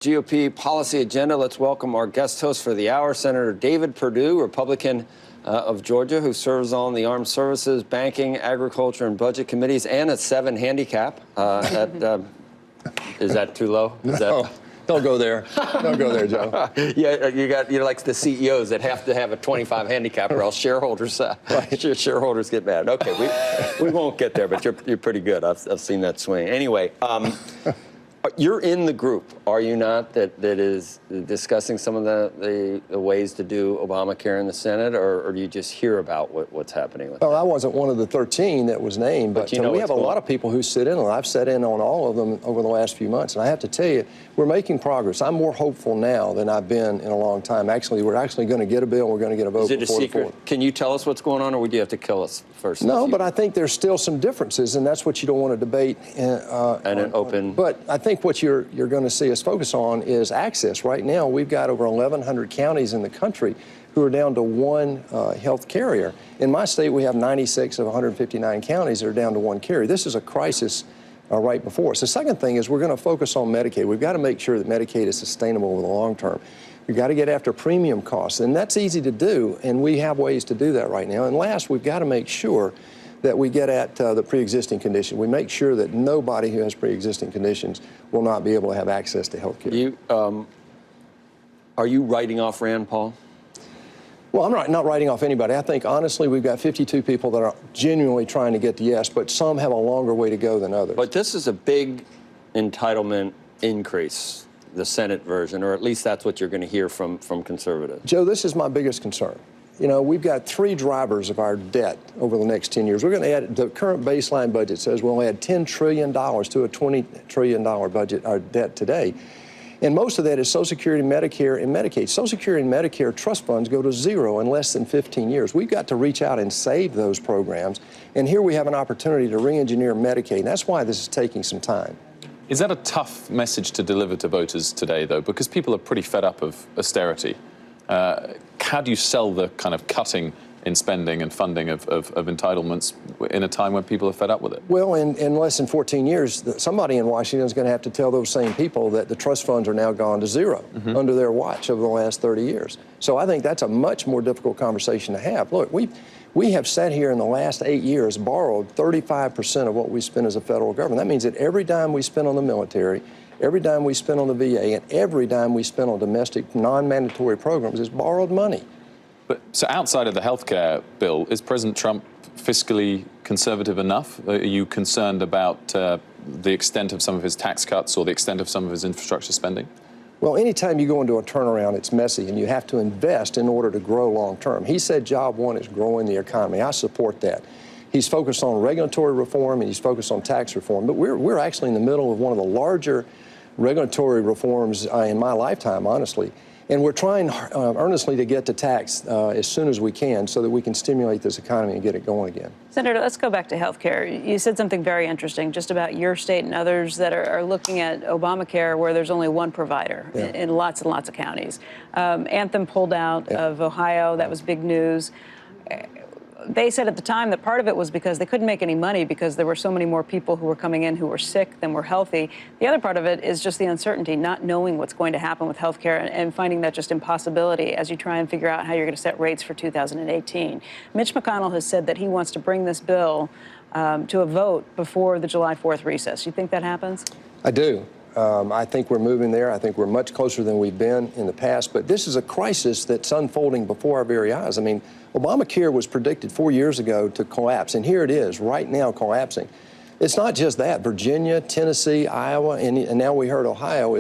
GOP policy agenda. Let's welcome our guest host for the hour, Senator David Perdue, Republican of Georgia, who serves on the Armed Services, Banking, Agriculture, and Budget Committees, and a 7 handicap. Is that too low? No, don't go there. Don't go there, Joe. Yeah, you're like the CEOs that have to have a 25 handicap, or else shareholders shareholders get mad. Okay, we won't get there, but you're pretty good. I've seen that swing. Anyway. You're in the group, are you not, that is discussing some of the ways to do Obamacare in the Senate, or do you just hear about what's happening with Well, I wasn't one of the 13 that was named, but you know we have a lot of people who sit in on it. I've sat in on all of them over the last few months, and I have to tell you, we're making progress. I'm more hopeful now than I've been in a long time. Actually, we're actually going to get a bill. We're going to get a vote. Is it a secret? Can you tell us what's going on, or would you have to kill us first? No, but I think there's still some differences, and that's what you don't want to debate. An open. But I think what you're going to see us focus on is access. Right now, we've got over 1,100 counties in the country who are down to one health carrier. In my state, we have 96 of 159 counties that are down to one carrier. This is a crisis right before us. The second thing is we're going to focus on Medicaid. We've got to make sure that Medicaid is sustainable over the long term. We've got to get after premium costs, and that's easy to do, and we have ways to do that right now. And last, we've got to make sure that we get at the pre-existing condition. We make sure that nobody who has pre-existing conditions will not be able to have access to health care. Are you writing off Rand Paul? Well, I'm not writing off anybody. I think, honestly, we've got 52 people that are genuinely trying to get to yes, but some have a longer way to go than others. But this is a big entitlement increase, the Senate version, or at least that's what you're going to hear from conservatives. Joe, this is my biggest concern. You know, we've got 3 drivers of our debt over the next 10 years. We're going to add, the current baseline budget says we'll add $10 trillion to a $20 trillion budget, our debt today. And most of that is Social Security, Medicare, and Medicaid. Social Security and Medicare trust funds go to zero in less than 15 years. We've got to reach out and save those programs. And here we have an opportunity to re-engineer Medicaid. And that's why this is taking some time. Is that a tough message to deliver to voters today, though? Because people are pretty fed up of austerity. How do you sell the kind of cutting in spending and funding of entitlements in a time when people are fed up with it? Well, in less than 14 years, somebody in Washington is going to have to tell those same people that the trust funds are now gone to zero under their watch over the last 30 years. So I think that's a much more difficult conversation to have. Look, we have sat here in the last 8 years, borrowed 35% of what we spend as a federal government. That means that every dime we spend on the military, every dime we spend on the VA, and every dime we spend on domestic non-mandatory programs is borrowed money. But so outside of the healthcare bill, is President Trump fiscally conservative enough? Are you concerned about the extent of some of his tax cuts or the extent of some of his infrastructure spending? Well, anytime you go into a turnaround, it's messy, and you have to invest in order to grow long term. He said job one is growing the economy. I support that. He's focused on regulatory reform, and he's focused on tax reform. But we're actually in the middle of one of the larger regulatory reforms in my lifetime, honestly. And we're trying earnestly to get to tax as soon as we can so that we can stimulate this economy and get it going again. Senator, let's go back to health care. You said something very interesting just about your state and others that are looking at Obamacare where there's only one provider in lots and lots of counties. Anthem pulled out of Ohio. That was big news. They said at the time that part of it was because they couldn't make any money because there were so many more people who were coming in who were sick than were healthy. The other part of it is just the uncertainty, not knowing what's going to happen with health care and finding that just impossibility as you try and figure out how you're going to set rates for 2018. Mitch McConnell has said that he wants to bring this bill to a vote before the July 4th recess. You think that happens? I do. I think we're moving there. I think we're much closer than we've been in the past. But this is a crisis that's unfolding before our very eyes. I mean, Obamacare was predicted 4 years ago to collapse, and here it is right now collapsing. It's not just that. Virginia, Tennessee, Iowa, and now we heard Ohio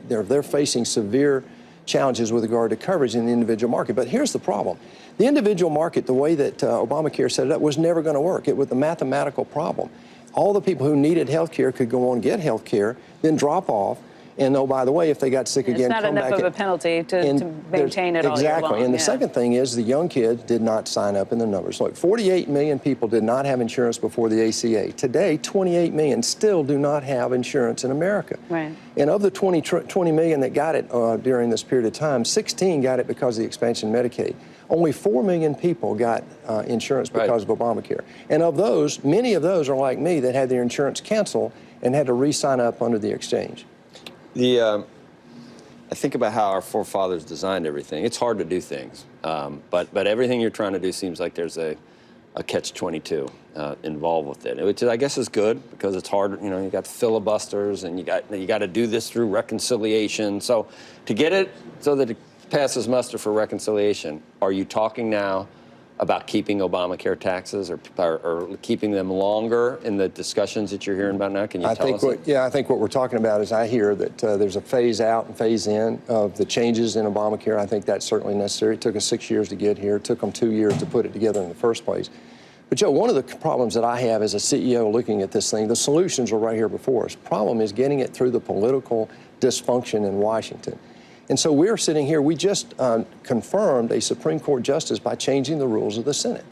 they're facing severe challenges with regard to coverage in the individual market. But here's the problem. The individual market, the way that Obamacare set it up, was never going to work. It was a mathematical problem. All the people who needed health care could go on and get health care, then drop off. And oh, by the way, if they got sick again, come back. It's not enough of a penalty to maintain it all year long. Exactly. And the second thing is the young kids did not sign up in the numbers. Look, 48 million people did not have insurance before the ACA. Today, 28 million still do not have insurance in America. Right. And of the 20 million that got it during this period of time, 16 got it because of the expansion of Medicaid. Only 4 million people got insurance because of Obamacare. And of those, many of those are like me that had their insurance canceled and had to re-sign up under the exchange. I think about how our forefathers designed everything. It's hard to do things, but everything you're trying to do seems like there's a catch-22 involved with it, which I guess is good because it's hard. You know, you got filibusters, and you got to do this through reconciliation. So to get it so that it passes muster for reconciliation, are you talking now about keeping Obamacare taxes or keeping them longer in the discussions that you're hearing about now? Can you tell us? I think what we're talking about is I hear that there's a phase out and phase in of the changes in Obamacare. I think that's certainly necessary. It took us 6 years to get here. It took them 2 years to put it together in the first place. But, Joe, one of the problems that I have as a CEO looking at this thing, the solutions are right here before us. Problem is getting it through the political dysfunction in Washington. And so we're sitting here, we just confirmed a Supreme Court justice by changing the rules of the Senate.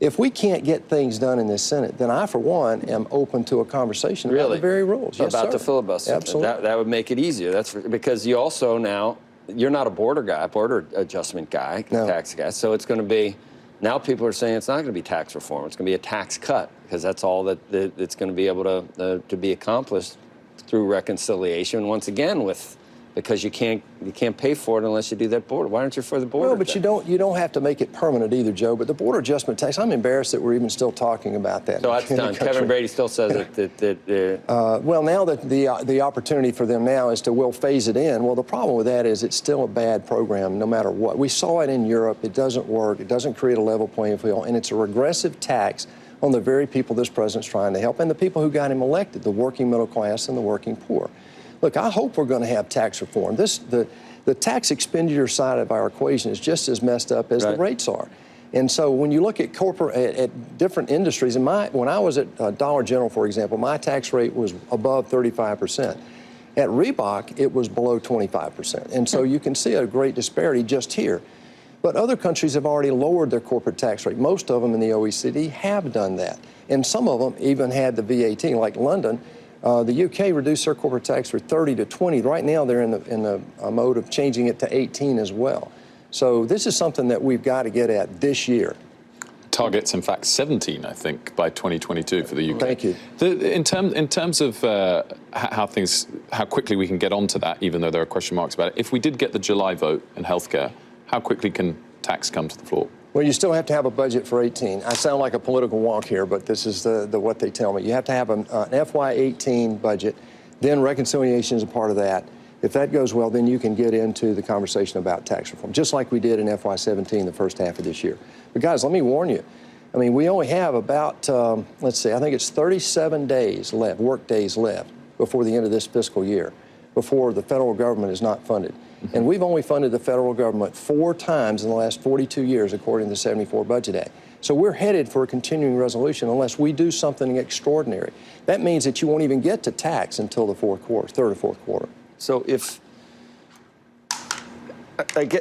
If we can't get things done in this Senate, then I, for one, am open to a conversation about the very rules. Yes, about sir. the filibuster. Absolutely. That would make it easier. That's because you also now, you're not a border adjustment guy, tax guy, so it's going to be, now people are saying it's not going to be tax reform, it's going to be a tax cut, because that's all that it's going to be able to be accomplished through reconciliation, once again, because you can't pay for it unless you do that border. Why aren't you for the border? Well, but you don't have to make it permanent either, Joe. But the border adjustment tax, I'm embarrassed that we're even still talking about that. So that's done. Kevin Brady still says that. Well, now that the opportunity for them now is to will phase it in. Well, the problem with that is it's still a bad program no matter what. We saw it in Europe. It doesn't work. It doesn't create a level playing field, and it's a regressive tax on the very people this president's trying to help, and the people who got him elected, the working middle class and the working poor. Look, I hope we're going to have tax reform. The tax expenditure side of our equation is just as messed up as the rates are. And so when you look at at different industries, when I was at Dollar General, for example, my tax rate was above 35%. At Reebok, it was below 25%. And so you can see a great disparity just here. But other countries have already lowered their corporate tax rate. Most of them in the OECD have done that. And some of them even had the VAT, like London. The UK reduced their corporate tax from 30 to 20. Right now, they're in the mode of changing it to 18 as well. So this is something that we've got to get at this year. Target's, in fact, 17, I think, by 2022 for the UK. Thank you. In terms of how quickly we can get onto that, even though there are question marks about it, if we did get the July vote in healthcare, how quickly can tax come to the floor? Well, you still have to have a budget for 18. I sound like a political wonk here, but this is what they tell me. You have to have an FY18 budget, then reconciliation is a part of that. If that goes well, then you can get into the conversation about tax reform, just like we did in FY17 the first half of this year. But guys, let me warn you. I mean, we only have about, let's see, I think it's 37 days left, work days left, before the end of this fiscal year, before the federal government is not funded. And we've only funded the federal government 4 times in the last 42 years, according to the 74 Budget Act. So we're headed for a continuing resolution unless we do something extraordinary. That means that you won't even get to tax until the third or fourth quarter. So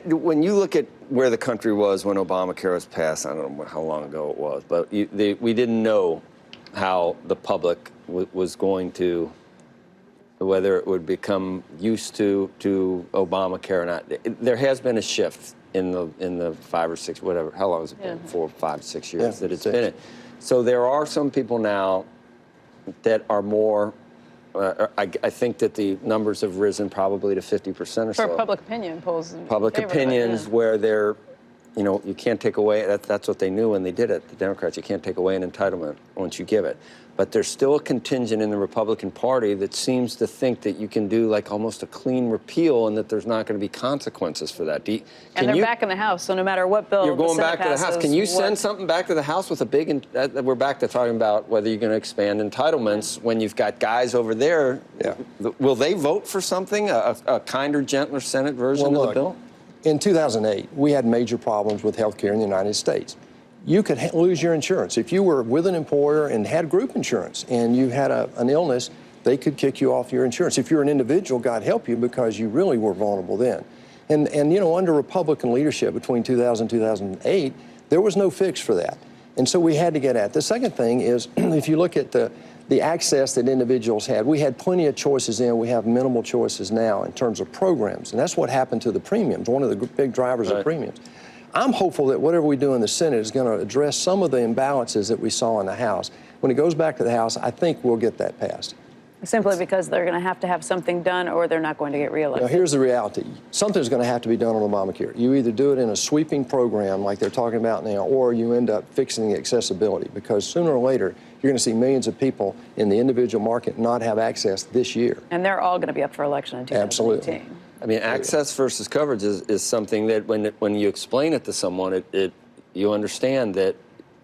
when you look at where the country was when Obamacare was passed, I don't know how long ago it was, but we didn't know how the public was going to, whether it would become used to Obamacare or not. There has been a shift in the 5 or 6, whatever, how long has it been? 4, 5, 6 years that it's been in. So there are some people now that are more, I think that the numbers have risen probably to 50% or so. For public opinion polls. Public opinions where they're, you can't take away, that's what they knew when they did it, the Democrats, you can't take away an entitlement once you give it. But there's still a contingent in the Republican Party that seems to think that you can do like almost a clean repeal and that there's not going to be consequences for that. And they're back in the House, so no matter what bill you're going the Senate back to the House. Can you send something back to the House with a big, we're back to talking about whether you're going to expand entitlements when you've got guys over there. Yeah. Will they vote for something, a kinder, gentler Senate version of the bill? In 2008, we had major problems with health care in the United States. You could lose your insurance. If you were with an employer and had group insurance and you had an illness, they could kick you off your insurance. If you're an individual, God help you, because you really were vulnerable then. And under Republican leadership between 2000 and 2008, there was no fix for that. And so we had to get at it. The second thing is, if you look at the access that individuals had, we had plenty of choices then. We have minimal choices now in terms of programs. And that's what happened to the premiums, one of the big drivers of premiums. I'm hopeful that whatever we do in the Senate is going to address some of the imbalances that we saw in the House. When it goes back to the House, I think we'll get that passed. Simply because they're going to have something done or they're not going to get reelected. Now, here's the reality. Something's going to have to be done on Obamacare. You either do it in a sweeping program like they're talking about now, or you end up fixing the accessibility, because sooner or later, you're going to see millions of people in the individual market not have access this year. And they're all going to be up for election in 2018. Absolutely. I mean, access versus coverage is something that when you explain it to someone, you understand that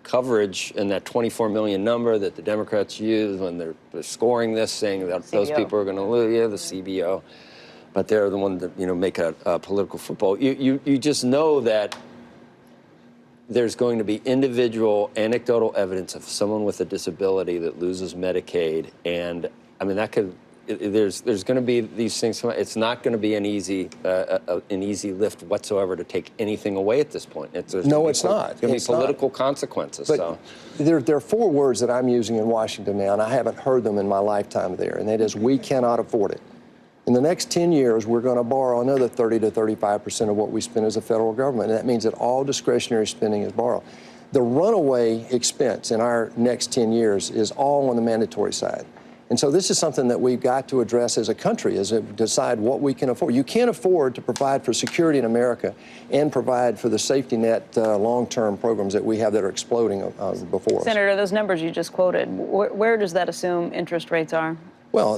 coverage and that 24 million number that the Democrats use when they're scoring this, saying that those people are going to lose, the CBO, but they're the ones that make a political football. You just know that there's going to be individual anecdotal evidence of someone with a disability that loses Medicaid, and I mean that could. There's going to be these things. It's not going to be an easy lift whatsoever to take anything away at this point. No, it's not. It's going to be political consequences. But so there are 4 words that I'm using in Washington now, and I haven't heard them in my lifetime there, and that is, we cannot afford it. In the next 10 years, we're going to borrow another 30 to 35% of what we spend as a federal government, and that means that all discretionary spending is borrowed. The runaway expense in our next 10 years is all on the mandatory side. And so this is something that we've got to address as a country, is to decide what we can afford. You can't afford to provide for security in America and provide for the safety net long-term programs that we have that are exploding before us. Senator, those numbers you just quoted, where does that assume interest rates are? Well,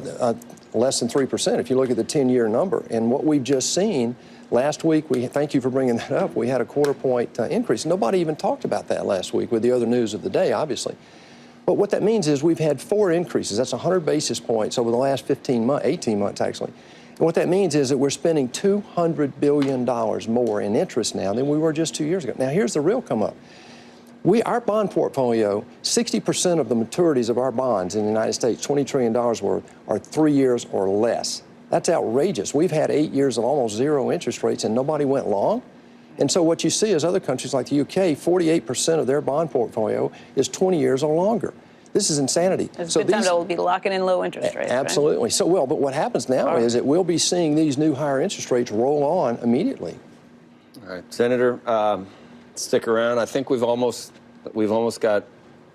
less than 3% if you look at the 10-year number. And what we've just seen last week, thank you for bringing that up, we had a quarter-point increase. Nobody even talked about that last week with the other news of the day, obviously. But what that means is we've had 4 increases. That's 100 basis points over the last 18 months, actually. And what that means is that we're spending $200 billion more in interest now than we were just 2 years ago. Now, here's the real come up. Our bond portfolio, 60% of the maturities of our bonds in the United States, $20 trillion worth, are 3 years or less. That's outrageous. We've had 8 years of almost 0 interest rates and nobody went long. And so what you see is other countries like the UK, 48% of their bond portfolio is 20 years or longer. This is insanity. It's a good time to be locking in low interest rates. Absolutely. Right? So, but what happens now is that we'll be seeing these new higher interest rates roll on immediately. all right, Senator, stick around. I think we've almost got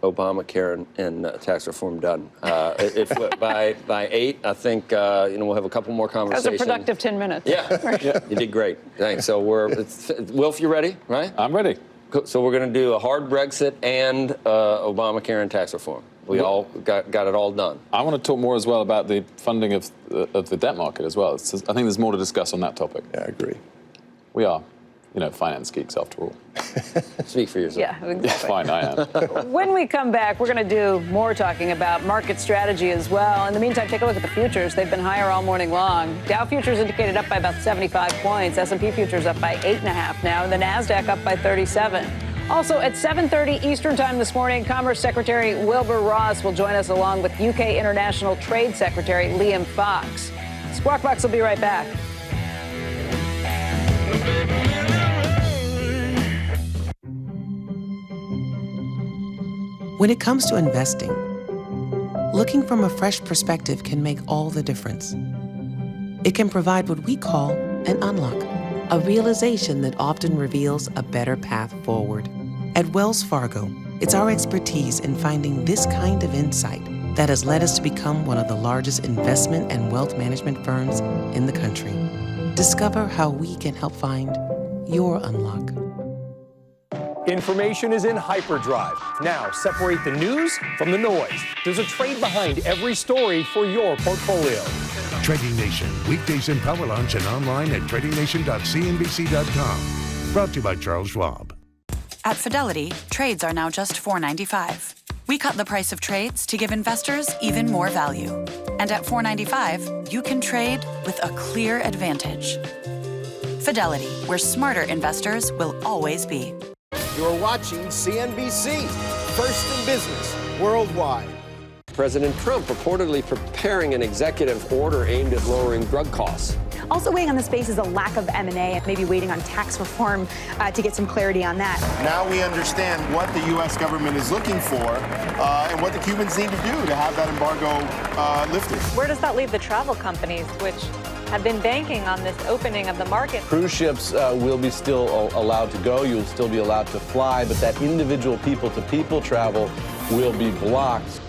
Obamacare and tax reform done. If by 8, I think we'll have a couple more conversations. That was a productive 10 minutes. Yeah, you did great. Thanks. So Wilf, you ready? Right? I'm ready. So we're going to do a hard Brexit and Obamacare and tax reform. We all got it all done. I want to talk more as well about the funding of the debt market as well. I think there's more to discuss on that topic. Yeah, I agree. We are, finance geeks after all. Speak for yourself. Yeah, exactly. Fine, I am. When we come back, we're going to do more talking about market strategy as well. In the meantime, take a look at the futures. They've been higher all morning long. Dow futures indicated up by about 75 points. S&P futures up by 8.5 now. And the NASDAQ up by 37. Also, at 7:30 Eastern Time this morning, Commerce Secretary Wilbur Ross will join us along with UK International Trade Secretary Liam Fox. Squawk Box will be right back. When it comes to investing, looking from a fresh perspective can make all the difference. It can provide what we call an unlock, a realization that often reveals a better path forward. At Wells Fargo, it's our expertise in finding this kind of insight that has led us to become one of the largest investment and wealth management firms in the country. Discover how we can help find your unlock. Information is in hyperdrive. Now, separate the news from the noise. There's a trade behind every story for your portfolio. Trading Nation, weekdays in Power Lunch and online at tradingnation.cnbc.com. Brought to you by Charles Schwab. At Fidelity, trades are now just $4.95. We cut the price of trades to give investors even more value. And at $4.95, you can trade with a clear advantage. Fidelity, where smarter investors will always be. You're watching CNBC, first in business worldwide. President Trump reportedly preparing an executive order aimed at lowering drug costs. Also weighing on the space is a lack of M&A, maybe waiting on tax reform to get some clarity on that. Now we understand what the U.S. government is looking for and what the Cubans need to do to have that embargo lifted. Where does that leave the travel companies, which have been banking on this opening of the market? Cruise ships will be still allowed to go. You'll still be allowed to fly, but that individual people-to-people travel will be blocked.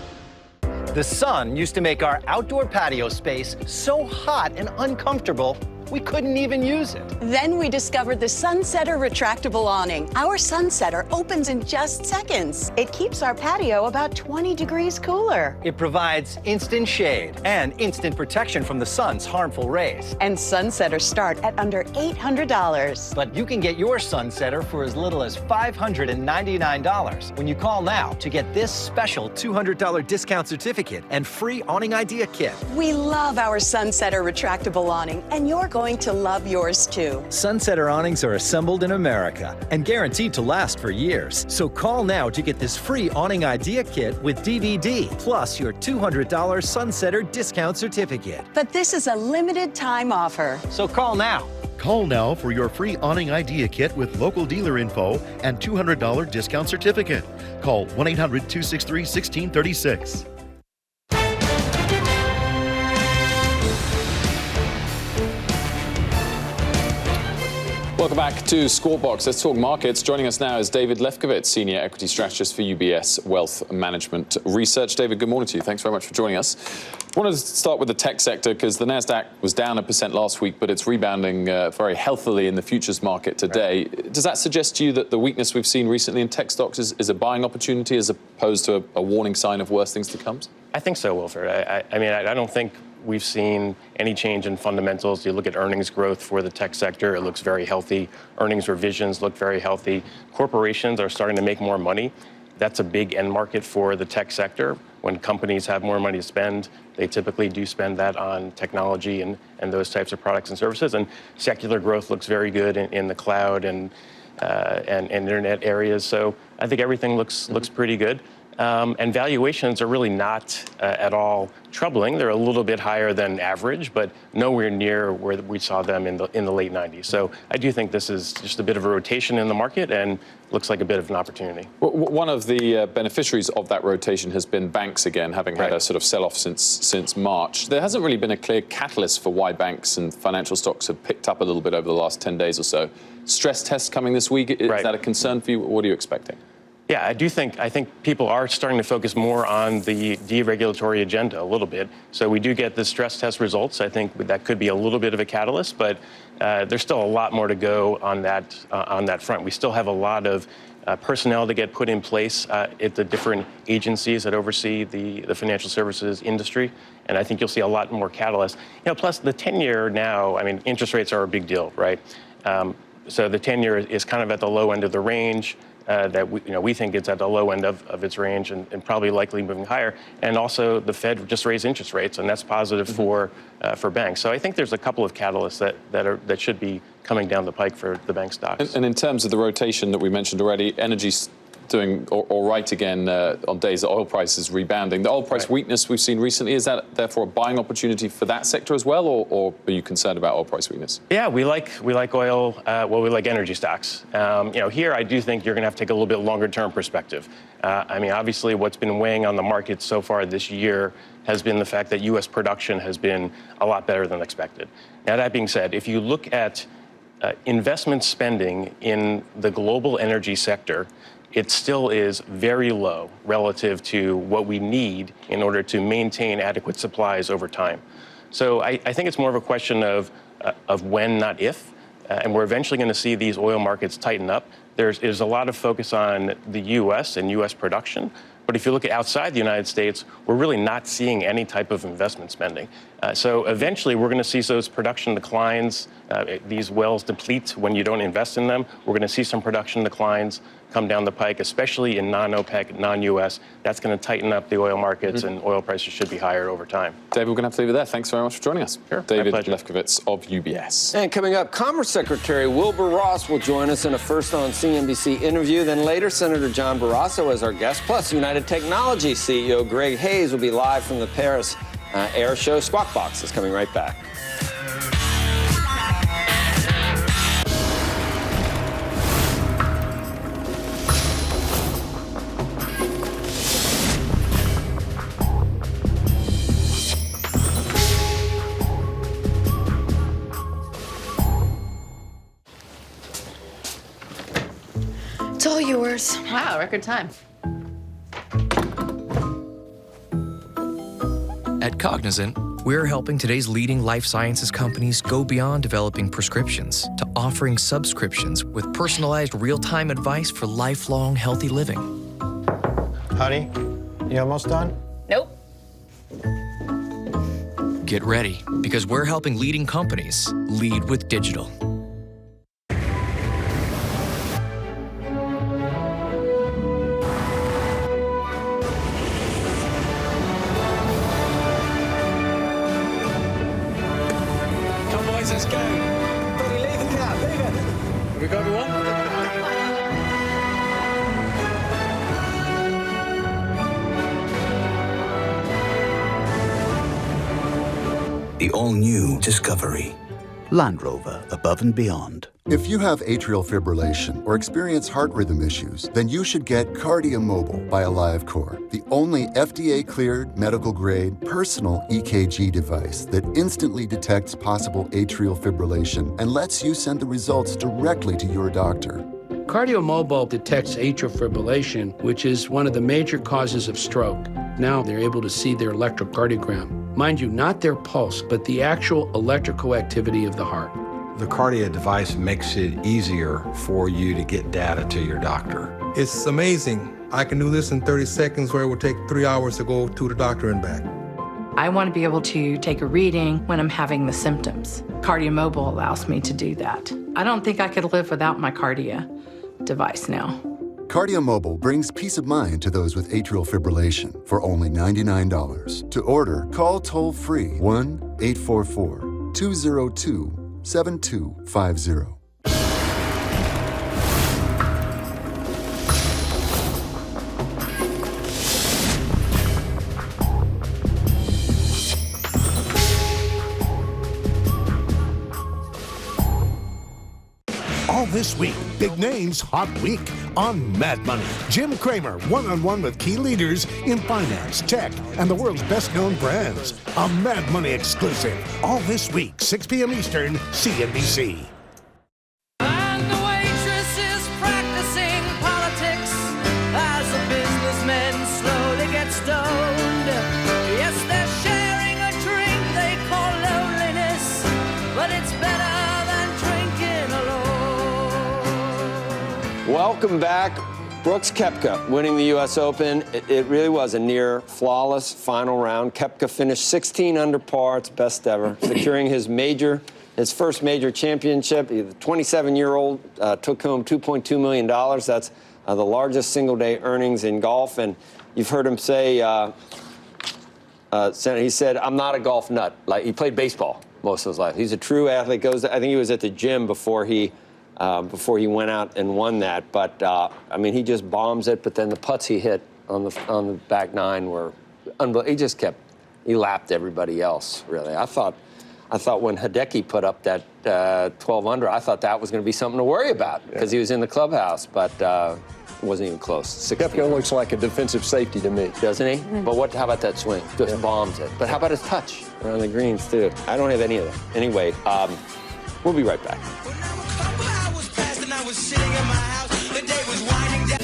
The sun used to make our outdoor patio space so hot and uncomfortable, we couldn't even use it. Then we discovered the Sunsetter retractable awning. Our Sunsetter opens in just seconds. It keeps our patio about 20 degrees cooler. It provides instant shade and instant protection from the sun's harmful rays. And Sunsetters start at under $800. But you can get your Sunsetter for as little as $599 when you call now to get this special $200 discount certificate and free awning idea kit. We love our Sunsetter retractable awning, and you're going to love yours too. Sunsetter awnings are assembled in America and guaranteed to last for years. So call now to get this free awning idea kit with DVD, plus your $200 Sunsetter discount certificate. But this is a limited time offer. So call now. Call now for your free awning idea kit with local dealer info and $200 discount certificate. Call 1-800-263-1636. Welcome back to Squawk Box. Let's talk markets. Joining us now is David Lefkowitz, Senior Equity Strategist for UBS Wealth Management Research. David, good morning to you. Thanks very much for joining us. I wanted to start with the tech sector because the NASDAQ was down 1% last week, but it's rebounding very healthily in the futures market today. Does that suggest to you that the weakness we've seen recently in tech stocks is a buying opportunity as opposed to a warning sign of worse things to come? I think so, Wilford. I mean, I don't think we've seen any change in fundamentals. You look at earnings growth for the tech sector, it looks very healthy. Earnings revisions look very healthy. Corporations are starting to make more money. That's a big end market for the tech sector. When companies have more money to spend, they typically do spend that on technology and those types of products and services. And secular growth looks very good in the cloud and internet areas. So I think everything looks pretty good. And valuations are really not at all troubling. They're a little bit higher than average, but nowhere near where we saw them in the late 90s. So I do think this is just a bit of a rotation in the market and looks like a bit of an opportunity. One of the beneficiaries of that rotation has been banks again, having had a sort of sell-off since March. There hasn't really been a clear catalyst for why banks and financial stocks have picked up a little bit over the last 10 days or so. Stress tests coming this week, is that a concern for you? What are you expecting? Yeah, I think people are starting to focus more on the deregulatory agenda a little bit. So we do get the stress test results. I think that could be a little bit of a catalyst, but there's still a lot more to go on that front. We still have a lot of personnel to get put in place at the different agencies that oversee the financial services industry, and I think you'll see a lot more catalysts. Plus the 10-year now, I mean, interest rates are a big deal, right? So the 10-year is kind of at the low end of the range. That we think it's at the low end of its range and probably likely moving higher. And also the Fed just raised interest rates, and that's positive for banks. So I think there's a couple of catalysts that should be coming down the pike for the bank stocks. And in terms of the rotation that we mentioned already, energy's doing all right again on days that oil price is rebounding. The oil price weakness we've seen recently, is that therefore a buying opportunity for that sector as well, or are you concerned about oil price weakness? Yeah, we like oil. We like energy stocks. Here I do think you're going to have to take a little bit longer term perspective. I mean, obviously what's been weighing on the market so far this year has been the fact that U.S. production has been a lot better than expected. Now, that being said, if you look at investment spending in the global energy sector, it still is very low relative to what we need in order to maintain adequate supplies over time. So I think it's more of a question of when, not if, and we're eventually going to see these oil markets tighten up. There's a lot of focus on the U.S. and U.S. production, but if you look at outside the United States, we're really not seeing any type of investment spending. So eventually we're going to see those production declines. These wells deplete when you don't invest in them. We're going to see some production declines come down the pike, especially in non-OPEC, non-U.S. That's going to tighten up the oil markets, and oil prices should be higher over time. David, we're going to have to leave it there. Thanks very much for joining us. Sure, David Lefkowitz of UBS. And coming up, Commerce Secretary Wilbur Ross will join us in a First on CNBC interview. Then later, Senator John Barrasso as our guest. Plus, United Technologies CEO Greg Hayes will be live from the Paris Air Show. Squawk Box is coming right back. It's all yours. Wow, record time. At Cognizant, we're helping today's leading life sciences companies go beyond developing prescriptions to offering subscriptions with personalized real-time advice for lifelong healthy living. Honey, you almost done? Nope. Get ready, because we're helping leading companies lead with digital. Let's go. Buddy, leave the car. Leave it. Have we got everyone? The all-new Discovery. Land Rover, above and beyond. If you have atrial fibrillation or experience heart rhythm issues, then you should get KardioMobile by AliveCor, the only FDA-cleared, medical-grade, personal EKG device that instantly detects possible atrial fibrillation and lets you send the results directly to your doctor. KardioMobile detects atrial fibrillation, which is one of the major causes of stroke. Now they're able to see their electrocardiogram. Mind you, not their pulse, but the actual electrical activity of the heart. The Kardia device makes it easier for you to get data to your doctor. It's amazing. I can do this in 30 seconds where it would take 3 hours to go to the doctor and back. I want to be able to take a reading when I'm having the symptoms. KardioMobile allows me to do that. I don't think I could live without my Kardia device now. KardioMobile brings peace of mind to those with atrial fibrillation for only $99. To order, call toll-free 1-844-202-7250. All this week, Big Names Hot Week on Mad Money. Jim Cramer, one-on-one with key leaders in finance, tech, and the world's best-known brands. A Mad Money exclusive. All this week, 6 p.m. Eastern, CNBC. And the waitress is practicing politics as the businessmen slowly get stoned. Yes, they're sharing a drink they call loneliness, but it's better than drinking alone. Welcome back. Brooks Koepka winning the U.S. Open. It really was a near flawless final round. Koepka finished 16 under par. It's best ever, securing his first major championship. The 27-year-old took home $2.2 million. That's the largest single-day earnings in golf. And you've heard him say, he said, "I'm not a golf nut." Like, he played baseball most of his life. He's a true athlete. I think he was at the gym before he went out and won that. But I mean, he just bombs it. But then the putts he hit on the back nine were unbelievable. He lapped everybody else, really. I thought when Hideki put up that 12 under, I thought that was going to be something to worry about because he was in the clubhouse, but it wasn't even close. Koepka looks like a defensive safety to me. Doesn't he? But how about that swing? Just bombs it. But how about his touch around the greens, too? I don't have any of that. Anyway, we'll be right back. I was sitting in my house, the day was winding down.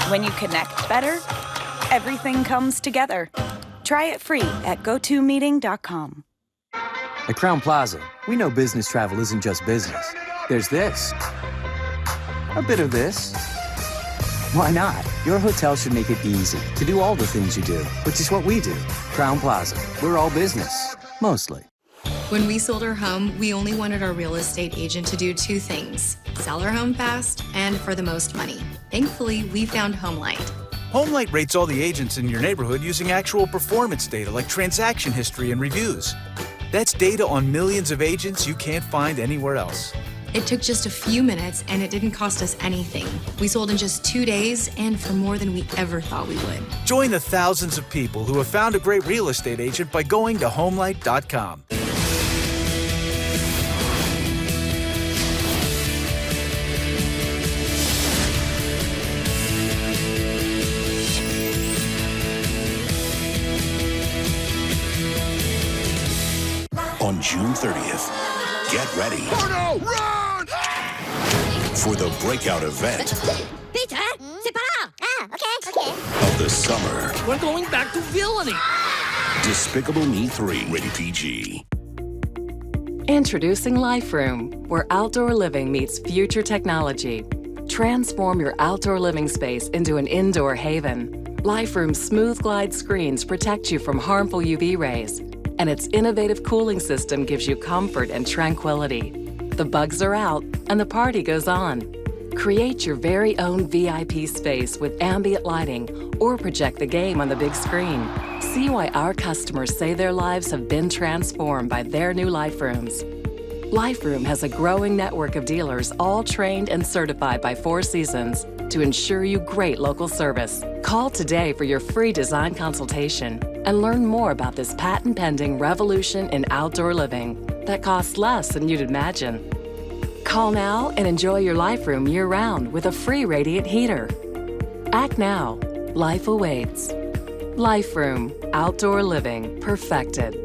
When you connect better, everything comes together. Try it free at GoToMeeting.com. At Crowne Plaza, we know business travel isn't just business. There's this. A bit of this. Why not? Your hotel should make it easy to do all the things you do, which is what we do. Crowne Plaza. We're all business. Mostly. When we sold our home, we only wanted our real estate agent to do two things: sell our home fast and for the most money. Thankfully, we found HomeLight. HomeLight rates all the agents in your neighborhood using actual performance data like transaction history and reviews. That's data on millions of agents you can't find anywhere else. It took just a few minutes and it didn't cost us anything. We sold in just 2 days and for more than we ever thought we would. Join the thousands of people who have found a great real estate agent by going to HomeLight.com. on June 30th. Get ready for the breakout event Peter, c'est pas là. Ah, okay. of the summer. We're going back to villainy. Despicable Me 3, rated PG. Introducing Life Room, where outdoor living meets future technology. Transform your outdoor living space into an indoor haven. Life Room's smooth glide screens protect you from harmful UV rays, and its innovative cooling system gives you comfort and tranquility. The bugs are out, and the party goes on. Create your very own VIP space with ambient lighting or project the game on the big screen. See why our customers say their lives have been transformed by their new Life Rooms. Life Room has a growing network of dealers all trained and certified by Four Seasons to ensure you great local service. Call today for your free design consultation and learn more about this patent-pending revolution in outdoor living that costs less than you'd imagine. Call now and enjoy your Life Room year-round with a free radiant heater. Act now. Life awaits. Life Room. Outdoor living perfected.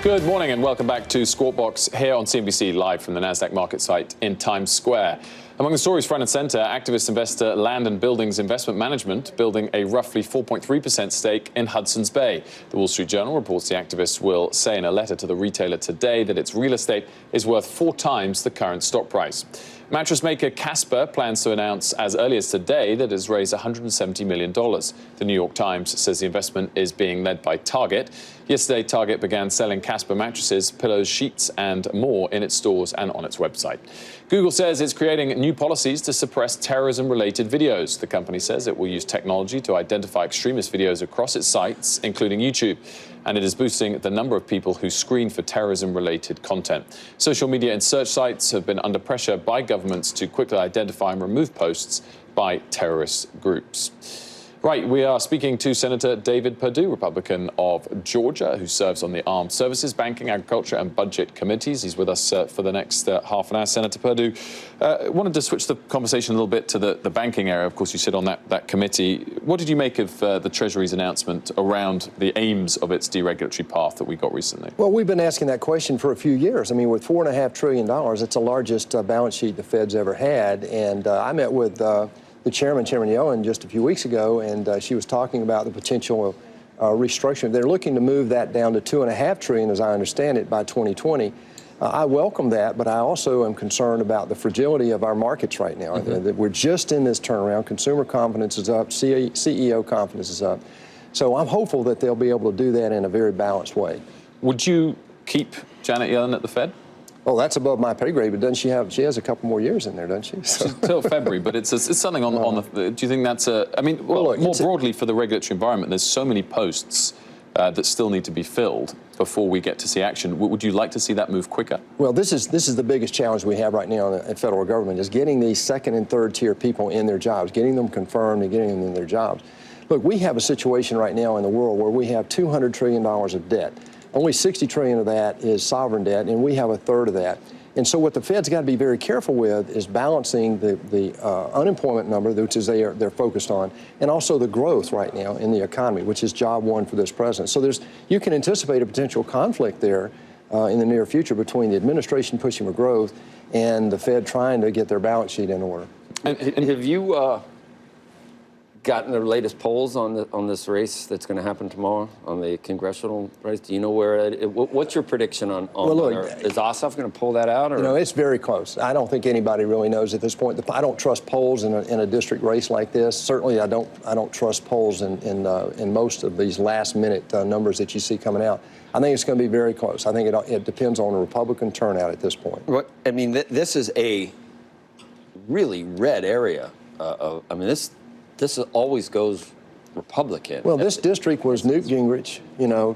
Good morning and welcome back to Squawk Box here on CNBC live from the NASDAQ market site in Times Square. Among the stories front and center, activist investor Land and Buildings Investment Management building a roughly 4.3% stake in Hudson's Bay. The Wall Street Journal reports the activist will say in a letter to the retailer today that its real estate is worth 4 times the current stock price. Mattress maker Casper plans to announce as early as today that it has raised $170 million. The New York Times says the investment is being led by Target. Yesterday, Target began selling Casper mattresses, pillows, sheets, and more in its stores and on its website. Google says it's creating new policies to suppress terrorism-related videos. The company says it will use technology to identify extremist videos across its sites, including YouTube. And it is boosting the number of people who screen for terrorism-related content. Social media and search sites have been under pressure by governments to quickly identify and remove posts by terrorist groups. Right, we are speaking to Senator David Perdue, Republican of Georgia, who serves on the Armed Services, Banking, Agriculture and Budget Committees. He's with us for the next half an hour. Senator Perdue, wanted to switch the conversation a little bit to the banking area. Of course, you sit on that committee. What did you make of the Treasury's announcement around the aims of its deregulatory path that we got recently? Well, we've been asking that question for a few years. I mean, with $4.5 trillion, it's the largest balance sheet the Fed's ever had. And I met with the Chairman Yellen, just a few weeks ago, and she was talking about the potential restructuring. They're looking to move that down to $2.5 trillion, as I understand it, by 2020. I welcome that, but I also am concerned about the fragility of our markets right now. That we're just in this turnaround. Consumer confidence is up. CEO confidence is up. So I'm hopeful that they'll be able to do that in a very balanced way. Would you keep Janet Yellen at the Fed? Oh, that's above my pay grade, but doesn't she have? She has a couple more years in there, doesn't she? So. Till February, but it's something on the. Do you think that's a? I mean, well, look, more broadly for the regulatory environment, there's so many posts that still need to be filled before we get to see action. Would you like to see that move quicker? Well, this is the biggest challenge we have right now in the federal government is getting these second and third tier people in their jobs, getting them confirmed and getting them in their jobs. Look, we have a situation right now in the world where we have $200 trillion of debt. Only $60 trillion of that is sovereign debt, and we have a third of that. And so what the Fed's got to be very careful with is balancing the unemployment number, which is they're focused on, and also the growth right now in the economy, which is job one for this president. So you can anticipate a potential conflict there in the near future between the administration pushing for growth and the Fed trying to get their balance sheet in order. And have you gotten the latest polls on this race that's going to happen tomorrow on the congressional race? Do you know where what's your prediction on well, look, is Ossoff going to pull that out? Or? You know, it's very close. I don't think anybody really knows at this point. I don't trust polls in a district race like this. Certainly, I don't trust polls in most of these last-minute numbers that you see coming out. I think it's going to be very close. I think it depends on a Republican turnout at this point. I mean, this is a really red area. I mean, this always goes Republican. Well, this district was Newt Gingrich,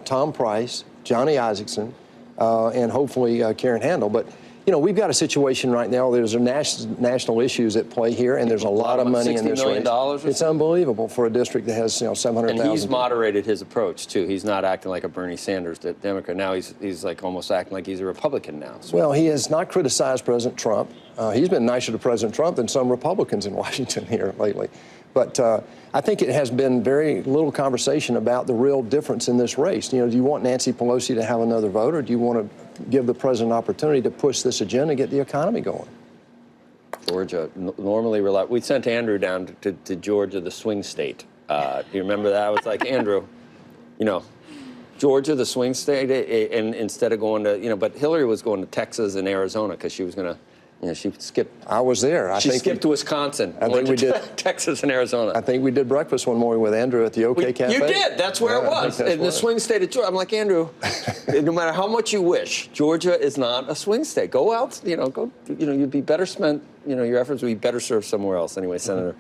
Tom Price, Johnny Isakson, and hopefully Karen Handel. But, we've got a situation right now. There's national issues at play here, and there's a lot of money in this race. $60 million. It's unbelievable for a district that has 700,000. And he's moderated his approach too. He's not acting like a Bernie Sanders Democrat now. He's like almost acting like he's a Republican now. So. Well, he has not criticized President Trump. He's been nicer to President Trump than some Republicans in Washington here lately. But I think it has been very little conversation about the real difference in this race. Do you want Nancy Pelosi to have another vote, or do you want to give the president an opportunity to push this agenda and get the economy going? Georgia, normally we sent Andrew down to Georgia, the swing state. Do you remember that? I was like, Andrew, Georgia, the swing state, and instead of going to, but Hillary was going to Texas and Arizona because she was going to, she skipped. I was there. She skipped to Wisconsin. I think we did. Texas and Arizona. I think we did breakfast one morning with Andrew at the OK Cafe. You did. That's where it was. In the swing state of Georgia. I'm like, Andrew, no matter how much you wish, Georgia is not a swing state. Go out, you'd be better spent, your efforts would be better served somewhere else. Anyway, Senator,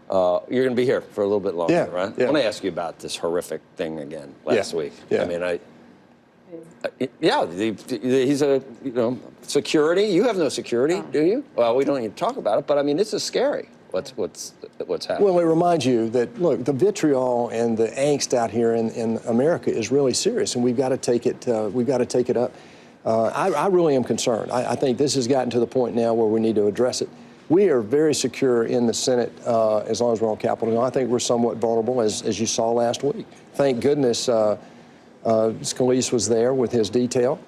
you're going to be here for a little bit longer, right? Yeah. I want to ask you about this horrific thing again last week. Yeah. I mean, he's a, security. You have no security, do you? Well, we don't need to talk about it, but I mean, this is scary. What's happening? Well, it reminds you that, look, the vitriol and the angst out here in America is really serious, and we've got to take it. We've got to take it up. I really am concerned. I think this has gotten to the point now where we need to address it. We are very secure in the Senate as long as we're on Capitol Hill. I think we're somewhat vulnerable, as you saw last week. Thank goodness. Scalise was there with his detail,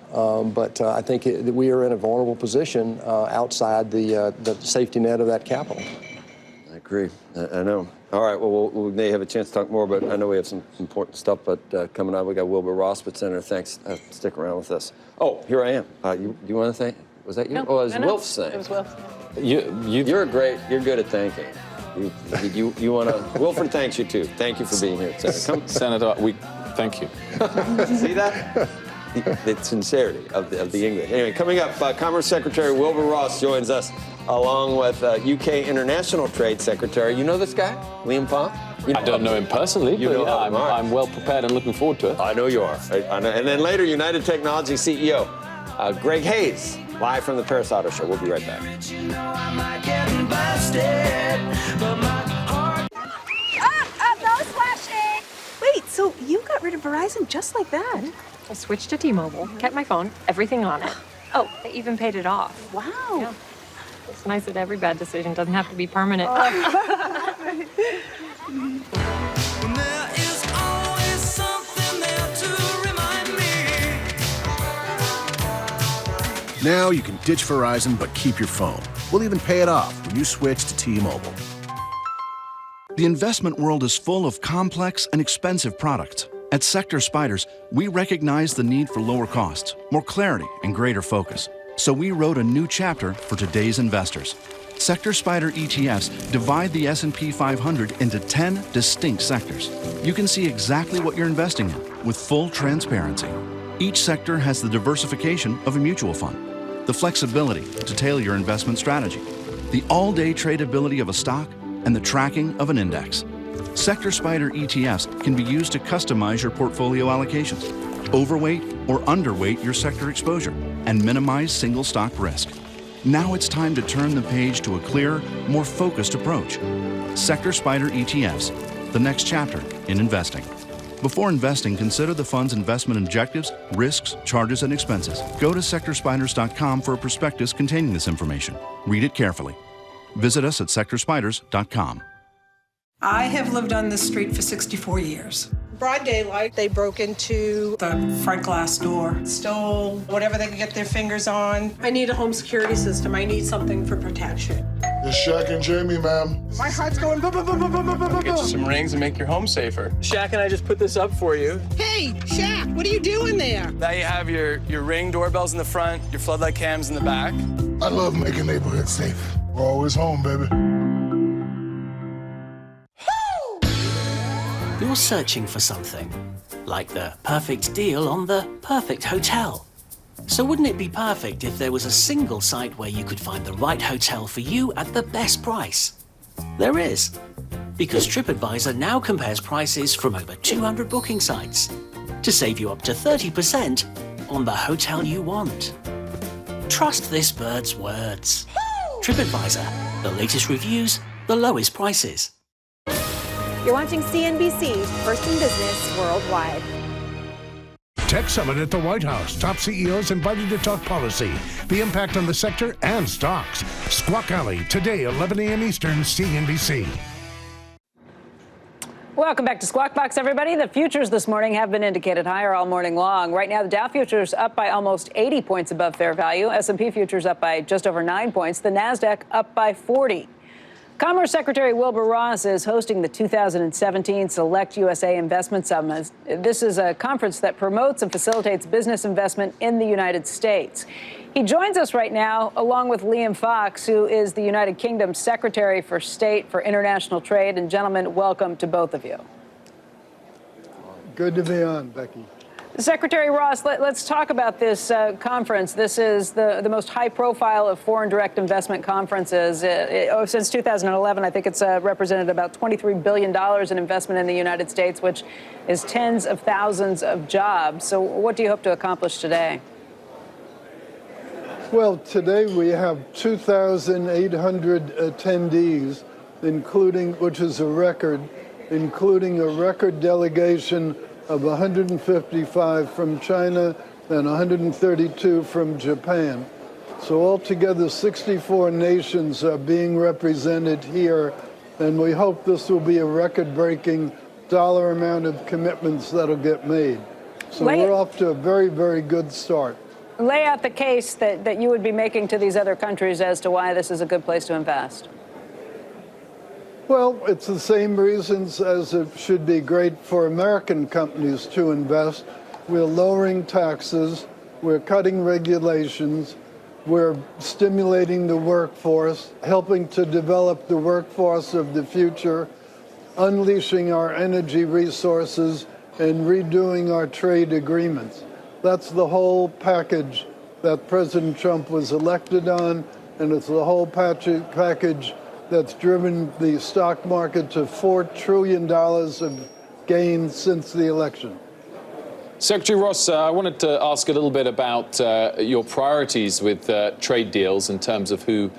but I think we are in a vulnerable position outside the safety net of that Capitol. I agree. I know. All right. Well, we may have a chance to talk more, but I know we have some important stuff. But coming up, we got Wilbur Ross. But Senator, thanks. Stick around with us. Oh, here I am. You want to thank? Was that you? No, oh, it was Wilf saying. It was Wilf. You're great. You're good at thanking. You want to? Wilford thanks you too. Thank you for being here, Senator. Come, Senator. Thank you. See that? The sincerity of the English. Anyway, coming up, Commerce Secretary Wilbur Ross joins us, along with UK International Trade Secretary. You know this guy, Liam Pham? I don't know him personally, but I'm well prepared and looking forward to it. I know you are. I know. And then later, United Technology CEO Greg Hayes, live from the Paris Auto Show. We'll be right back. Wait, so you got rid of Verizon just like that? I switched to T-Mobile, kept my phone, everything on it. Oh, I even paid it off. Wow. Yeah. It's nice that every bad decision doesn't have to be permanent. Now you can ditch Verizon but keep your phone. We'll even pay it off when you switch to T-Mobile. The investment world is full of complex and expensive products. At Sector Spiders, we recognize the need for lower costs, more clarity, and greater focus. So we wrote a new chapter for today's investors. Sector Spider ETFs divide the S&P 500 into 10 distinct sectors. You can see exactly what you're investing in with full transparency. Each sector has the diversification of a mutual fund, the flexibility to tailor your investment strategy, the all-day tradability of a stock, and the tracking of an index. Sector Spider ETFs can be used to customize your portfolio allocations, overweight or underweight your sector exposure, and minimize single stock risk. Now it's time to turn the page to a clearer, more focused approach. Sector Spider ETFs, the next chapter in investing. Before investing, consider the fund's investment objectives, risks, charges, and expenses. Go to sectorspiders.com for a prospectus containing this information. Read it carefully. Visit us at sectorspiders.com. I have lived on this street for 64 years. Broad daylight, they broke into the front glass door, stole whatever they could get their fingers on. I need a home security system. I need something for protection. It's Shaq and Jamie, ma'am. My heart's going boom, boom, boom, boom, boom, boom, boom. Get you some rings and make your home safer. Shaq and I just put this up for you. Hey, Shaq, what are you doing there? Now you have your Ring doorbells in the front, your floodlight cams in the back. I love making neighborhoods safe. We're always home, baby. You're searching for something, like the perfect deal on the perfect hotel. So wouldn't it be perfect if there was a single site where you could find the right hotel for you at the best price? There is, because TripAdvisor now compares prices from over 200 booking sites to save you up to 30% on the hotel you want. trust this bird's words. TripAdvisor, the latest reviews, the lowest prices. You're watching CNBC, first in business worldwide. Tech Summit at the White House. Top CEOs invited to talk policy, the impact on the sector, and stocks. Squawk Alley, today, 11 a.m. Eastern, CNBC. Welcome back to Squawk Box, everybody. The futures this morning have been indicated higher all morning long. Right now, the Dow futures up by almost 80 points above fair value. S&P futures up by just over 9 points. The Nasdaq up by 40. Commerce Secretary Wilbur Ross is hosting the 2017 Select USA Investment Summit. This is a conference that promotes and facilitates business investment in the United States. He joins us right now, along with Liam Fox, who is the United Kingdom's Secretary for State for International Trade. And gentlemen, welcome to both of you. Good to be on, Becky. Secretary Ross, let's talk about this conference. This is the most high-profile of foreign direct investment conferences. Since 2011, I think it's represented about $23 billion in investment in the United States, which is tens of thousands of jobs. So what do you hope to accomplish today? Well, today we have 2,800 attendees, which is a record, including a record delegation of 155 from China and 132 from Japan. So altogether, 64 nations are being represented here, and we hope this will be a record-breaking dollar amount of commitments that'll get made. So we're off to a very, very good start. Lay out the case that you would be making to these other countries as to why this is a good place to invest. Well, it's the same reasons as it should be great for American companies to invest. We're lowering taxes, we're cutting regulations, we're stimulating the workforce, helping to develop the workforce of the future, unleashing our energy resources, and redoing our trade agreements. That's the whole package that President Trump was elected on, and it's the whole package that's driven the stock market to $4 trillion of gains since the election. Secretary Ross, I wanted to ask a little bit about your priorities with trade deals in terms of who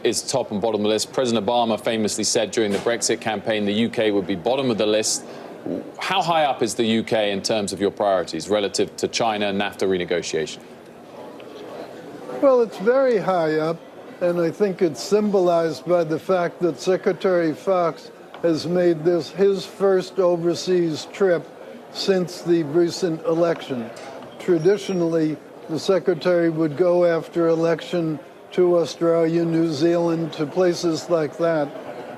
is top and bottom of the list. President Obama famously said during the Brexit campaign the UK would be bottom of the list. How high up is the UK in terms of your priorities relative to China and NAFTA renegotiation? Well, it's very high up. And I think it's symbolized by the fact that Secretary Fox has made this his first overseas trip since the recent election. Traditionally, the Secretary would go after election to Australia, New Zealand, to places like that.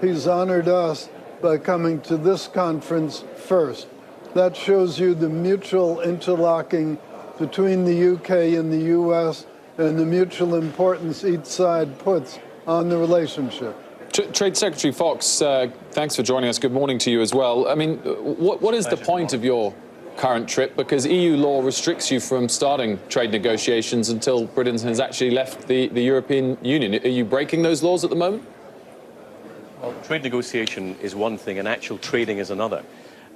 He's honored us by coming to this conference first. That shows you the mutual interlocking between the UK and the US and the mutual importance each side puts on the relationship. Trade Secretary Fox, thanks for joining us. Good morning to you as well. I mean, what is the point of your current trip? Because EU law restricts you from starting trade negotiations until Britain has actually left the European Union. Are you breaking those laws at the moment? Well, trade negotiation is one thing and actual trading is another.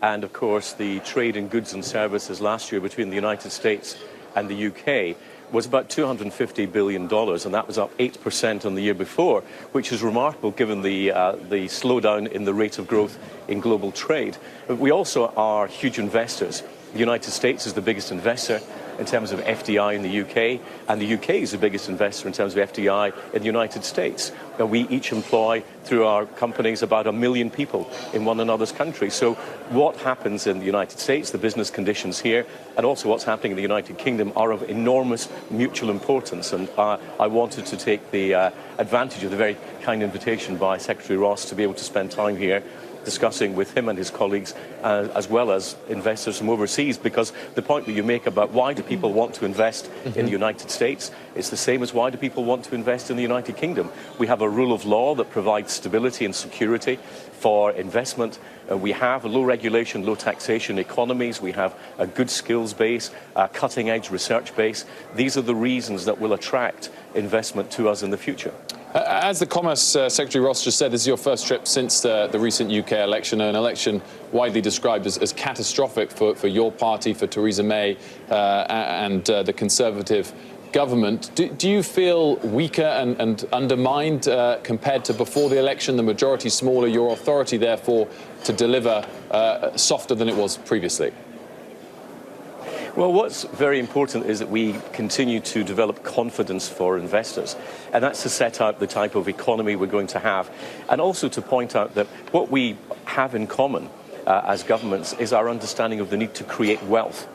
And of course, the trade in goods and services last year between the United States and the UK was about $250 billion, and that was up 8% on the year before, which is remarkable given the slowdown in the rate of growth in global trade. But we also are huge investors. The United States is the biggest investor in terms of FDI in the UK, and the UK is the biggest investor in terms of FDI in the United States. Now, we each employ, through our companies, about 1 million people in one another's country. So what happens in the United States, the business conditions here, and also what's happening in the United Kingdom are of enormous mutual importance. And I wanted to take the advantage of the very kind invitation by Secretary Ross to be able to spend time here discussing with him and his colleagues, as well as investors from overseas, because the point that you make about why do people want to invest in the United States, it's the same as why do people want to invest in the United Kingdom. We have a rule of law that provides stability and security for investment. We have a low regulation, low taxation economies. We have a good skills base, a cutting-edge research base. These are the reasons that will attract investment to us in the future. As the Commerce Secretary Ross just said, this is your first trip since the recent UK election, an election widely described as catastrophic for your party, for Theresa May and the Conservative government. Do you feel weaker and undermined compared to before the election? The majority smaller, your authority, therefore, to deliver softer than it was previously? Well, what's very important is that we continue to develop confidence for investors. And that's to set out the type of economy we're going to have. And also to point out that what we have in common as governments is our understanding of the need to create wealth.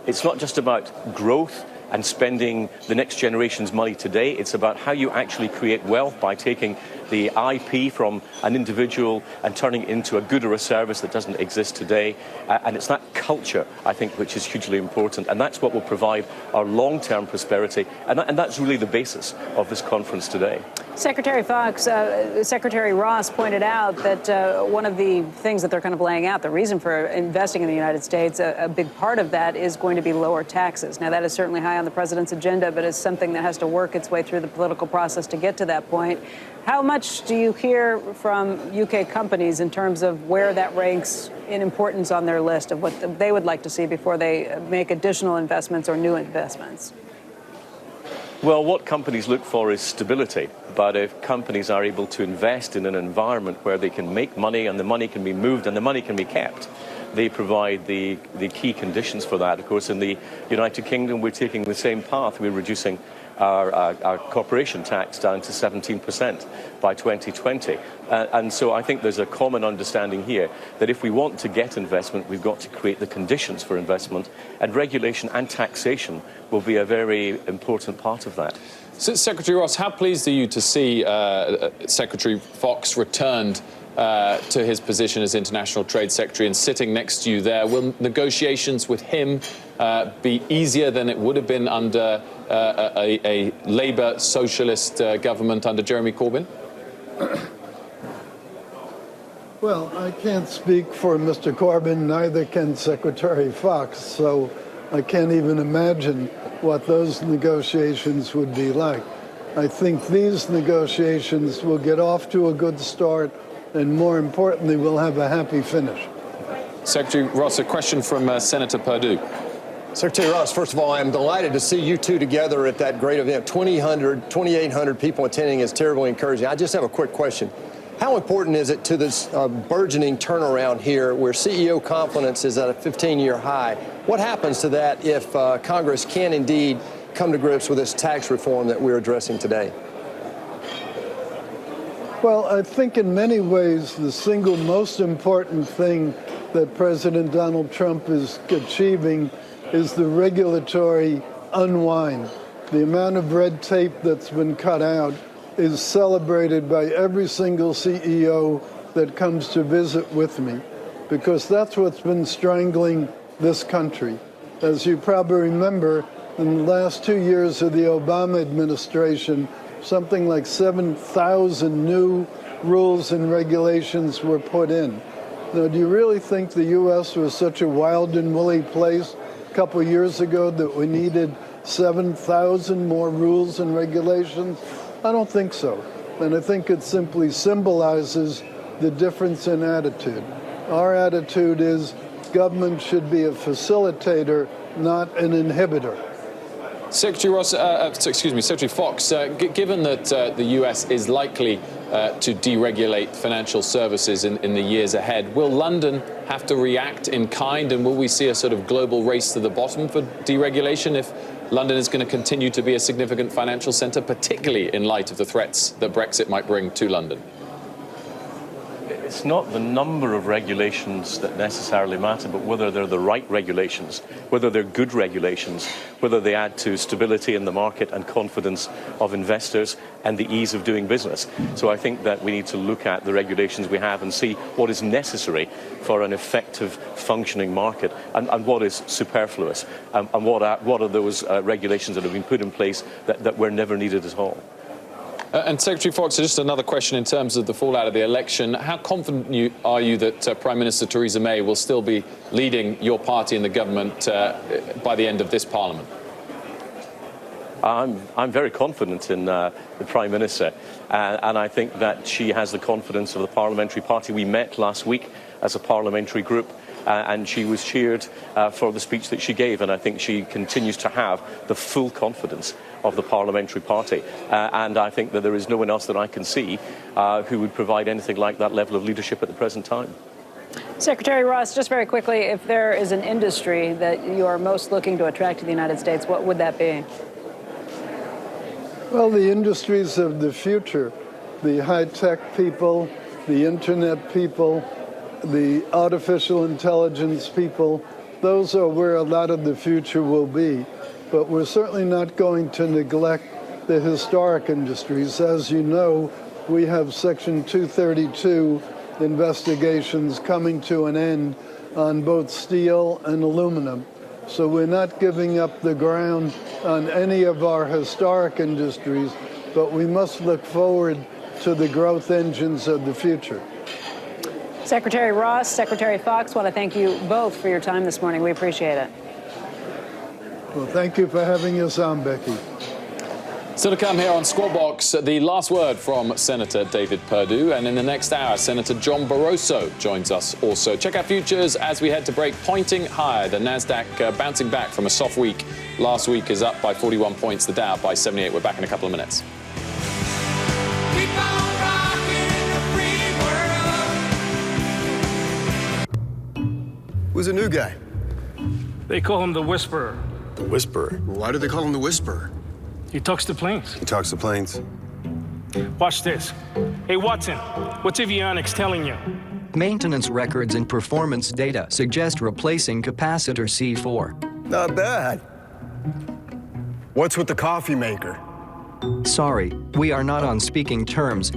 It's not just about growth and spending the next generation's money today. It's about how you actually create wealth by taking the IP from an individual and turning it into a good or a service that doesn't exist today. And it's that culture, I think, which is hugely important. And that's what will provide our long-term prosperity. And that's really the basis of this conference today. Secretary Fox, Secretary Ross pointed out that one of the things that they're kind of laying out, the reason for investing in the United States, a big part of that is going to be lower taxes. Now, that is certainly high on the president's agenda, but it's something that has to work its way through the political process to get to that point. How much do you hear from UK companies in terms of where that ranks in importance on their list of what they would like to see before they make additional investments or new investments? Well, what companies look for is stability. But if companies are able to invest in an environment where they can make money and the money can be moved and the money can be kept, they provide the key conditions for that. Of course, in the United Kingdom, we're taking the same path. We're reducing our corporation tax down to 17% by 2020. And so I think there's a common understanding here that if we want to get investment, we've got to create the conditions for investment, and regulation and taxation will be a very important part of that. So, Secretary Ross, how pleased are you to see Secretary Fox returned to his position as International Trade Secretary and sitting next to you there? Will negotiations with him be easier than it would have been under a Labour socialist government under Jeremy Corbyn? Well, I can't speak for Mr. Corbyn, neither can Secretary Fox, so I can't even imagine what those negotiations would be like. I think these negotiations will get off to a good start, and more importantly, we'll have a happy finish. Secretary Ross, a question from Senator Perdue. Secretary Ross, first of all, I'm delighted to see you two together at that great event. 2,800 people attending is terribly encouraging. I just have a quick question. How important is it to this burgeoning turnaround here where CEO confidence is at a 15-year high? What happens to that if Congress can indeed come to grips with this tax reform that we're addressing today? Well, I think in many ways the single most important thing that President Donald Trump is achieving is the regulatory unwind. The amount of red tape that's been cut out is celebrated by every single CEO that comes to visit with me, because that's what's been strangling this country. As you probably remember, in the last 2 years of the Obama administration, something like 7,000 new rules and regulations were put in. Now, do you really think the U.S. was such a wild and woolly place a couple of years ago that we needed 7,000 more rules and regulations? I don't think so. And I think it simply symbolizes the difference in attitude. Our attitude is government should be a facilitator, not an inhibitor. Secretary Ross, Secretary Fox, given that the U.S. is likely to deregulate financial services in the years ahead, will London have to react in kind, and will we see a sort of global race to the bottom for deregulation if London is going to continue to be a significant financial centre, particularly in light of the threats that Brexit might bring to London? It's not the number of regulations that necessarily matter, but whether they're the right regulations, whether they're good regulations, whether they add to stability in the market and confidence of investors and the ease of doing business. So I think that we need to look at the regulations we have and see what is necessary for an effective functioning market and what is superfluous and what are those regulations that have been put in place that were never needed at all. And Secretary Fox, just another question in terms of the fallout of the election. How confident are you that Prime Minister Theresa May will still be leading your party in the government by the end of this Parliament? I'm very confident in the Prime Minister, and I think that she has the confidence of the parliamentary party. We met last week as a parliamentary group. And she was cheered for the speech that she gave, and I think she continues to have the full confidence of the parliamentary party. And I think that there is no one else that I can see who would provide anything like that level of leadership at the present time. Secretary Ross, just very quickly, if there is an industry that you are most looking to attract to the United States, what would that be? Well, the industries of the future, the high-tech people, the internet people, the artificial intelligence people, those are where a lot of the future will be. But we're certainly not going to neglect the historic industries. As you know, we have Section 232 investigations coming to an end on both steel and aluminum. So we're not giving up the ground on any of our historic industries, but we must look forward to the growth engines of the future. Secretary Ross, Secretary Fox, want to thank you both for your time this morning. We appreciate it. Well, thank you for having us on, Becky. Still to come here on Squawk Box, the last word from Senator David Perdue. And in the next hour, Senator John Barroso joins us also. Check out futures as we head to break, pointing higher. The NASDAQ bouncing back from a soft week. Last week is up by 41 points, the Dow by 78. We're back in a couple of minutes. Who's a new guy? They call him the Whisperer. The Whisperer? Why do they call him the Whisperer? He talks to planes. He talks to planes. Watch this. Hey, Watson, what's avionics telling you? Maintenance records and performance data suggest replacing capacitor C4. Not bad. What's with the coffee maker? Sorry, we are not on speaking terms.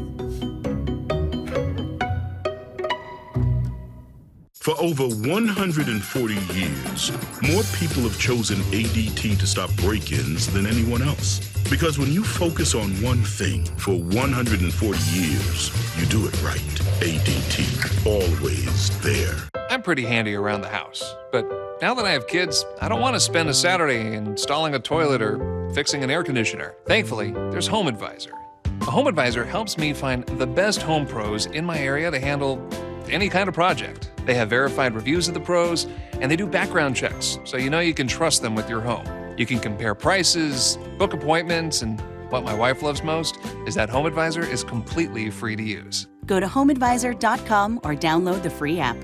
For over 140 years, more people have chosen ADT to stop break-ins than anyone else. Because when you focus on one thing for 140 years, you do it right. ADT, always there. I'm pretty handy around the house, but now that I have kids, I don't want to spend a Saturday installing a toilet or fixing an air conditioner. Thankfully, there's Home Advisor. A Home Advisor helps me find the best home pros in my area to handle any kind of project. They have verified reviews of the pros, and they do background checks, so you know you can trust them with your home. You can compare prices, book appointments, and what my wife loves most is that Home Advisor is completely free to use. Go to homeadvisor.com or download the free app.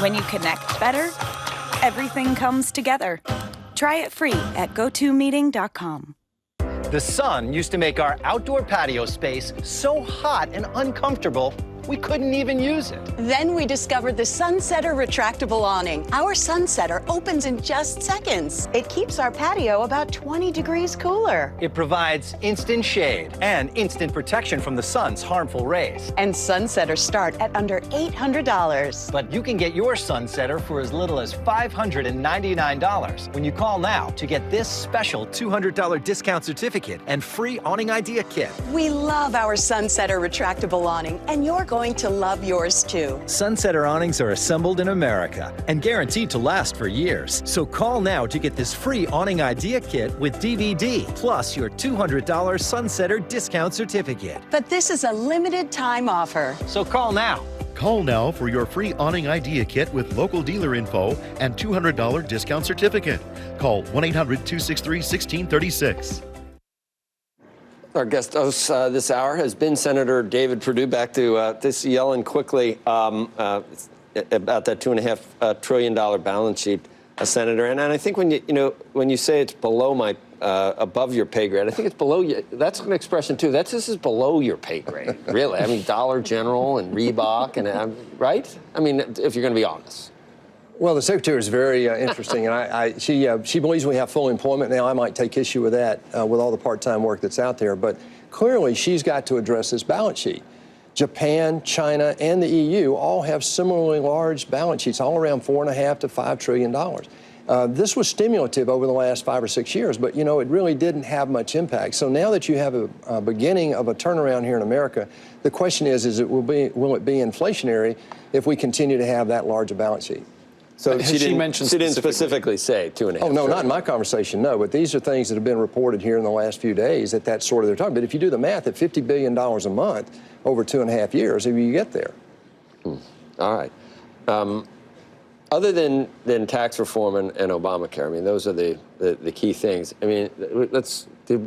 When you connect better, everything comes together. Try it free at gotomeeting.com. The sun used to make our outdoor patio space so hot and uncomfortable, we couldn't even use it. Then we discovered the Sunsetter retractable awning. Our Sunsetter opens in just seconds. It keeps our patio about 20 degrees cooler. It provides instant shade and instant protection from the sun's harmful rays. And Sunsetters start at under $800. But you can get your Sunsetter for as little as $599 when you call now to get this special $200 discount certificate and free awning idea kit. We love our Sunsetter retractable awning, and you're going to love yours too. Sunsetter awnings are assembled in America and guaranteed to last for years. So call now to get this free awning idea kit with DVD, plus your $200 Sunsetter discount certificate. But this is a limited time offer. So call now. Call now for your free awning idea kit with local dealer info and $200 discount certificate. Call 1-800-263-1636. Our guest host this hour has been Senator David Perdue. Back to this yelling quickly about that $2.5 trillion balance sheet, Senator. And I think when you say it's below my above your pay grade, I think it's below you. That's an expression too. This is below your pay grade, really. I mean, Dollar General and Reebok, and right? I mean, if you're going to be honest. Well, the secretary is very interesting, and she believes we have full employment now. I might take issue with that, with all the part-time work that's out there. But clearly, she's got to address this balance sheet. Japan, China, and the EU all have similarly large balance sheets, all around $4.5 to $5 trillion. This was stimulative over the last 5 or 6 years, but it really didn't have much impact. So now that you have a beginning of a turnaround here in America, the question is will it be inflationary if we continue to have that large a balance sheet? So she didn't specifically say 2.5 Oh, no, not in my conversation, no. But these are things that have been reported here in the last few days that that's sort of they're talking. But if you do the math at $50 billion a month over 2.5 years, you get there. All right. Other than tax reform and Obamacare, I mean, those are the key things. I mean,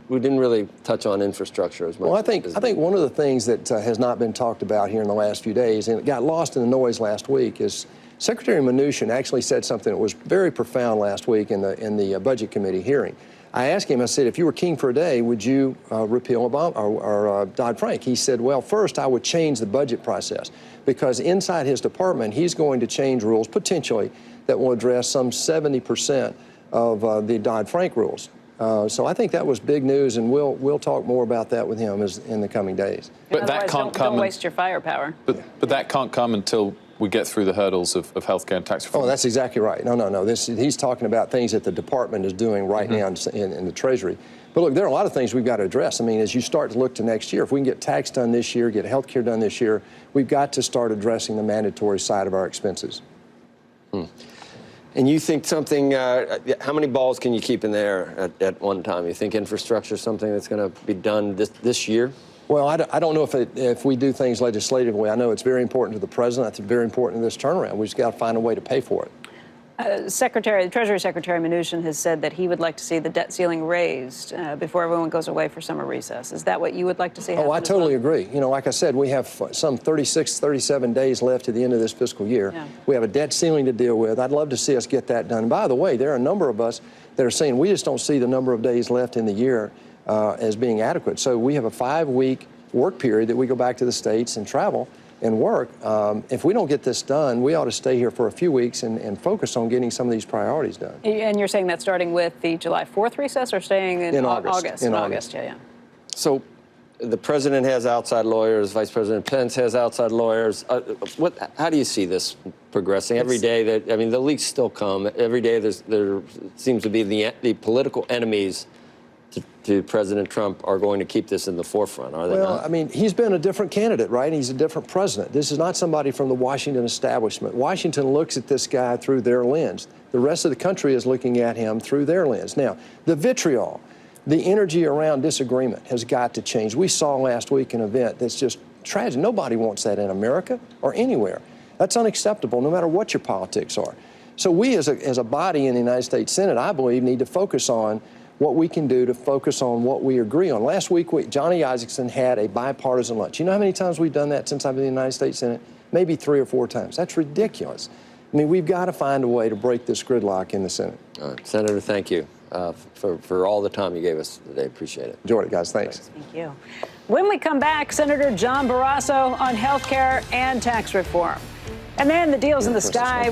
we didn't really touch on infrastructure as much. Well, I think one of the things that has not been talked about here in the last few days, and it got lost in the noise last week, is Secretary Mnuchin actually said something that was very profound last week in the Budget Committee hearing. I asked him, I said, if you were king for a day, would you repeal Obama or Dodd-Frank? He said, well, first I would change the budget process, because inside his department, he's going to change rules, potentially, that will address some 70% of the Dodd-Frank rules. So I think that was big news, and we'll talk more about that with him in the coming days. But that can't come. Don't waste your firepower. But that can't come until we get through the hurdles of healthcare and tax reform. Oh, that's exactly right. No. He's talking about things that the department is doing right now in the Treasury. But look, there are a lot of things we've got to address. I mean, as you start to look to next year, if we can get tax done this year, get healthcare done this year, we've got to start addressing the mandatory side of our expenses. And you think something, how many balls can you keep in the air at one time? You think infrastructure is something that's going to be done this year? Well, I don't know if we do things legislatively. I know it's very important to the president. It's very important to this turnaround. We just got to find a way to pay for it. The Treasury Secretary Mnuchin has said that he would like to see the debt ceiling raised before everyone goes away for summer recess. Is that what you would like to see happen? Oh, I totally agree. You know, like I said, we have some 36, 37 days left to the end of this fiscal year. Yeah. We have a debt ceiling to deal with. I'd love to see us get that done. And by the way, there are a number of us that are saying we just don't see the number of days left in the year as being adequate. So we have a 5-week work period that we go back to the states and travel and work. If we don't get this done, we ought to stay here for a few weeks and focus on getting some of these priorities done. And you're saying that starting with the July 4th recess or staying in August? In August, yeah. So the president has outside lawyers, Vice President Pence has outside lawyers. How do you see this progressing? Every day, the leaks still come. Every day there seems to be the political enemies to President Trump are going to keep this in the forefront, are they not? Well, I mean, he's been a different candidate, right? He's a different president. This is not somebody from the Washington establishment. Washington looks at this guy through their lens. The rest of the country is looking at him through their lens. Now, the vitriol, the energy around disagreement has got to change. We saw last week an event that's just tragic. Nobody wants that in America or anywhere. That's unacceptable, no matter what your politics are. So we as a body in the United States Senate, I believe, need to focus on what we can do to focus on what we agree on. Last week, Johnny Isakson had a bipartisan lunch. You know how many times we've done that since I've been in the United States Senate? Maybe 3 or 4 times. That's ridiculous. I mean, we've got to find a way to break this gridlock in the Senate. All right. Senator, thank you for all the time you gave us today. Appreciate it. Enjoyed it, guys. Thanks. Thank you. When we come back, Senator John Barrasso on health care and tax reform. And then the deal's in the sky.